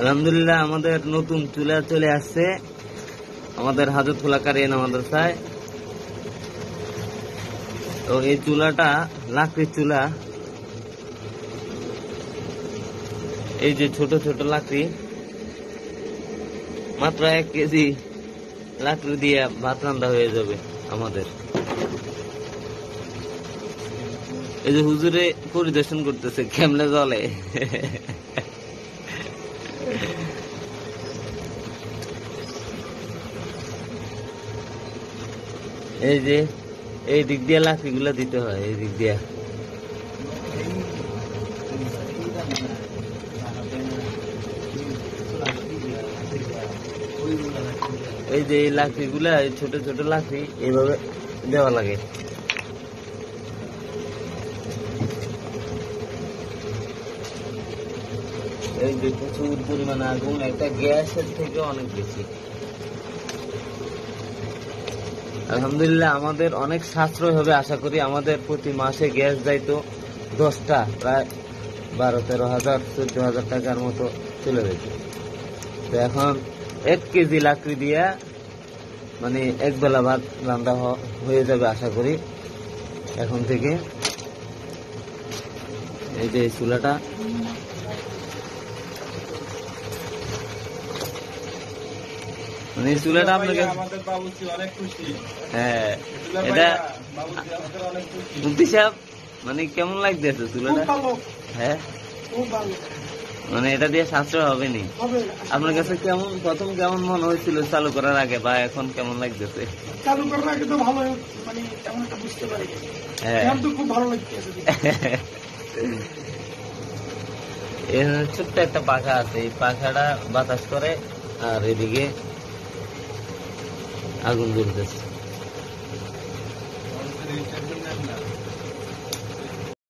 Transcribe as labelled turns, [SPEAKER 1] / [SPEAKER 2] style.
[SPEAKER 1] আলহামদুলিল্লাহ আমাদের নতুন চুলা চলে আসছে আমাদের হাজতখোলা কারিয়ানা মাদ্রাসায়। তো এই চুলাটা লাকড়ির চুলা, এই যে ছোট ছোট লাকড়ি, মাত্র 1 কেজি লাকড়ি দিয়ে ভাত রান্না হয়ে যাবে আমাদের। এই যে হুজুরে পরিদর্শন করতেছে কেমনে জলে। এই যে এই দিক দিয়ে লাকড়ি গুলা দিতে হয়, এই দিক দিয়ে। এই যে এই লাকড়ি গুলা, ছোট ছোট লাকড়ি এইভাবে দেওয়া লাগে। এই যে প্রচুর পরিমাণে আগুন, একটা গ্যাসের থেকে অনেক বেশি। আলহামদুলিল্লাহ আমাদের অনেক সাশ্রয় হবে আশা করি। আমাদের প্রতি মাসে গ্যাস যাইতো 10টা, প্রায় 12-13 হাজার 14 হাজার টাকার মতো চলে যেত। তো এখন 1 কেজি লাকড়ি দিয়া মানে এক বেলা ভাত রান্না হয়ে যাবে আশা করি এখন থেকে। এই যে চুলাটা, মানে এই চুলাটা আপনাকে, হ্যাঁ এটা মুফতি সাহেব মানে কেমন লাগতেছে চুলাটা? হ্যাঁ মানে এটা দিয়ে সাশ্রয় হবে নি? আপনার কাছে কেমন প্রথম কেমন মনে হয়েছিল চালু করার আগে, বা এখন কেমন লাগতেছে?
[SPEAKER 2] চালু করার আগে তো ভালো, মানে তেমন একটা বুঝতে পারি।
[SPEAKER 1] হ্যাঁ
[SPEAKER 2] খুব ভালো লাগতেছে।
[SPEAKER 1] ছোট্ট একটা পাখা আছে, এই পাখাটা বাতাস করে আর এদিকে আগুন জ্বলতেছে।